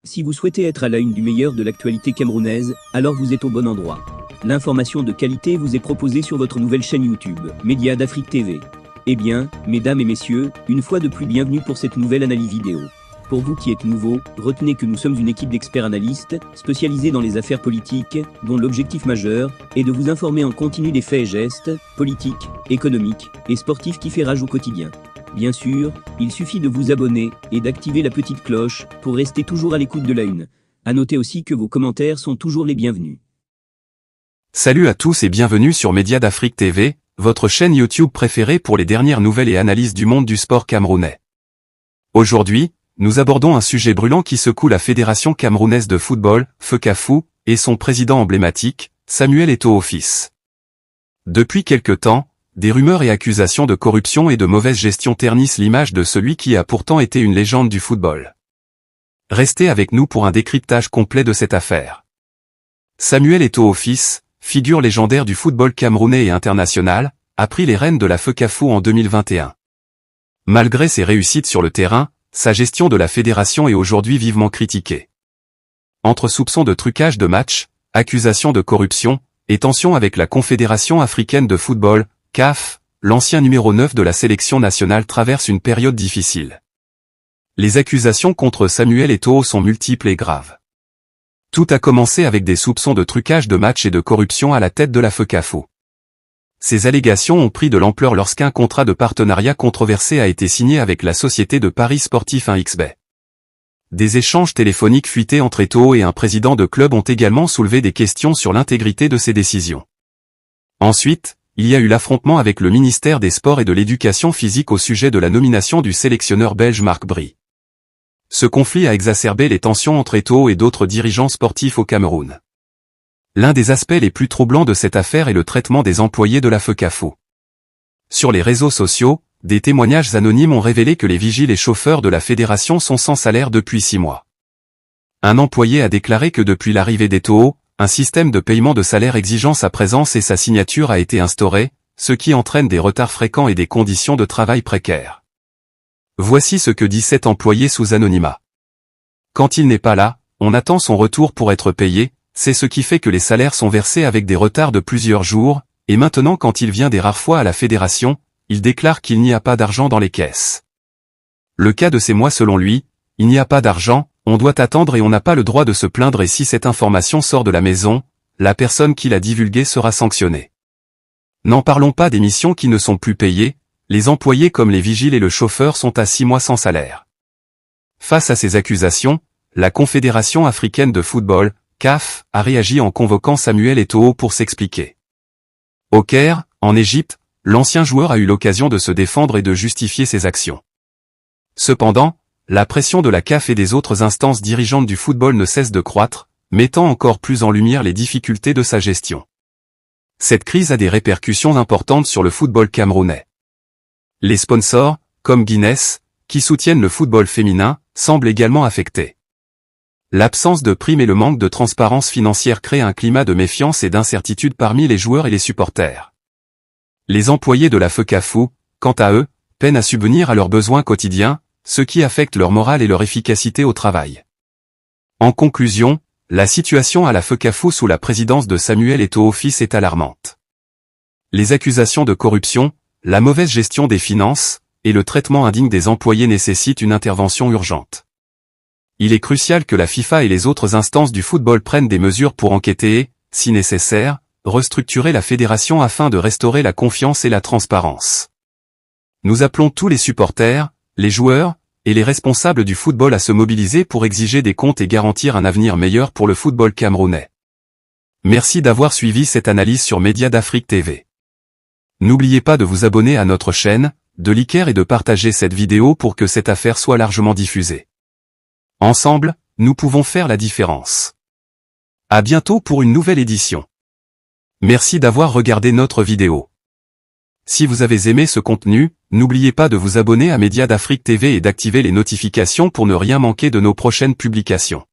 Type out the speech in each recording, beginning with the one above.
Si vous souhaitez être à la une du meilleur de l'actualité camerounaise, alors vous êtes au bon endroit. L'information de qualité vous est proposée sur votre nouvelle chaîne YouTube, Média d'Afrique TV. Eh bien, mesdames et messieurs, une fois de plus bienvenue pour cette nouvelle analyse vidéo. Pour vous qui êtes nouveaux, retenez que nous sommes une équipe d'experts analystes, spécialisés dans les affaires politiques, dont l'objectif majeur est de vous informer en continu des faits et gestes, politiques, économiques et sportifs qui fait rage au quotidien. Bien sûr, il suffit de vous abonner et d'activer la petite cloche pour rester toujours à l'écoute de la une. À noter aussi que vos commentaires sont toujours les bienvenus. Salut à tous et bienvenue sur Média d'Afrique TV, votre chaîne YouTube préférée pour les dernières nouvelles et analyses du monde du sport camerounais. Aujourd'hui, nous abordons un sujet brûlant qui secoue la Fédération camerounaise de football, FECAFOOT, et son président emblématique, Samuel Eto'o fils. Depuis quelque temps, des rumeurs et accusations de corruption et de mauvaise gestion ternissent l'image de celui qui a pourtant été une légende du football. Restez avec nous pour un décryptage complet de cette affaire. Samuel Eto'o fils, figure légendaire du football camerounais et international, a pris les rênes de la FECAFOOT en 2021. Malgré ses réussites sur le terrain, sa gestion de la fédération est aujourd'hui vivement critiquée. Entre soupçons de trucage de matchs, accusations de corruption, et tensions avec la Confédération africaine de football, CAF, l'ancien numéro 9 de la sélection nationale traverse une période difficile. Les accusations contre Samuel Eto'o sont multiples et graves. Tout a commencé avec des soupçons de trucage de matchs et de corruption à la tête de la FECAFOOT. Ces allégations ont pris de l'ampleur lorsqu'un contrat de partenariat controversé a été signé avec la société de paris sportif 1xBet. Des échanges téléphoniques fuités entre Eto'o et un président de club ont également soulevé des questions sur l'intégrité de ces décisions. Ensuite, il y a eu l'affrontement avec le ministère des Sports et de l'Éducation physique au sujet de la nomination du sélectionneur belge Marc Brie. Ce conflit a exacerbé les tensions entre Eto'o et d'autres dirigeants sportifs au Cameroun. L'un des aspects les plus troublants de cette affaire est le traitement des employés de la FECAFOOT. Sur les réseaux sociaux, des témoignages anonymes ont révélé que les vigiles et chauffeurs de la fédération sont sans salaire depuis 6 mois. Un employé a déclaré que depuis l'arrivée d'Eto'o, un système de paiement de salaire exigeant sa présence et sa signature a été instauré, ce qui entraîne des retards fréquents et des conditions de travail précaires. Voici ce que dit cet employé sous anonymat. Quand il n'est pas là, on attend son retour pour être payé, c'est ce qui fait que les salaires sont versés avec des retards de plusieurs jours, et maintenant quand il vient des rares fois à la fédération, il déclare qu'il n'y a pas d'argent dans les caisses. Le cas de ces mois selon lui, il n'y a pas d'argent, on doit attendre et on n'a pas le droit de se plaindre et si cette information sort de la maison, la personne qui l'a divulguée sera sanctionnée. N'en parlons pas des missions qui ne sont plus payées, les employés comme les vigiles et le chauffeur sont à 6 mois sans salaire. Face à ces accusations, la Confédération africaine de football, CAF, a réagi en convoquant Samuel Eto'o pour s'expliquer. Au Caire, en Égypte, l'ancien joueur a eu l'occasion de se défendre et de justifier ses actions. Cependant, la pression de la CAF et des autres instances dirigeantes du football ne cesse de croître, mettant encore plus en lumière les difficultés de sa gestion. Cette crise a des répercussions importantes sur le football camerounais. Les sponsors, comme Guinness, qui soutiennent le football féminin, semblent également affectés. L'absence de primes et le manque de transparence financière créent un climat de méfiance et d'incertitude parmi les joueurs et les supporters. Les employés de la FECAFOOT, quant à eux, peinent à subvenir à leurs besoins quotidiens, ce qui affecte leur morale et leur efficacité au travail. En conclusion, la situation à la FECAFOOT sous la présidence de Samuel Eto'o fils est alarmante. Les accusations de corruption, la mauvaise gestion des finances, et le traitement indigne des employés nécessitent une intervention urgente. Il est crucial que la FIFA et les autres instances du football prennent des mesures pour enquêter et, si nécessaire, restructurer la fédération afin de restaurer la confiance et la transparence. Nous appelons tous les supporters, les joueurs, et les responsables du football à se mobiliser pour exiger des comptes et garantir un avenir meilleur pour le football camerounais. Merci d'avoir suivi cette analyse sur Média d'Afrique TV. N'oubliez pas de vous abonner à notre chaîne, de liker et de partager cette vidéo pour que cette affaire soit largement diffusée. Ensemble, nous pouvons faire la différence. À bientôt pour une nouvelle édition. Merci d'avoir regardé notre vidéo. Si vous avez aimé ce contenu, n'oubliez pas de vous abonner à Média d'Afrique TV et d'activer les notifications pour ne rien manquer de nos prochaines publications.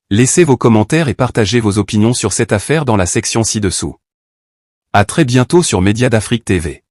Laissez vos commentaires et partagez vos opinions sur cette affaire dans la section ci-dessous. À très bientôt sur Média d'Afrique TV.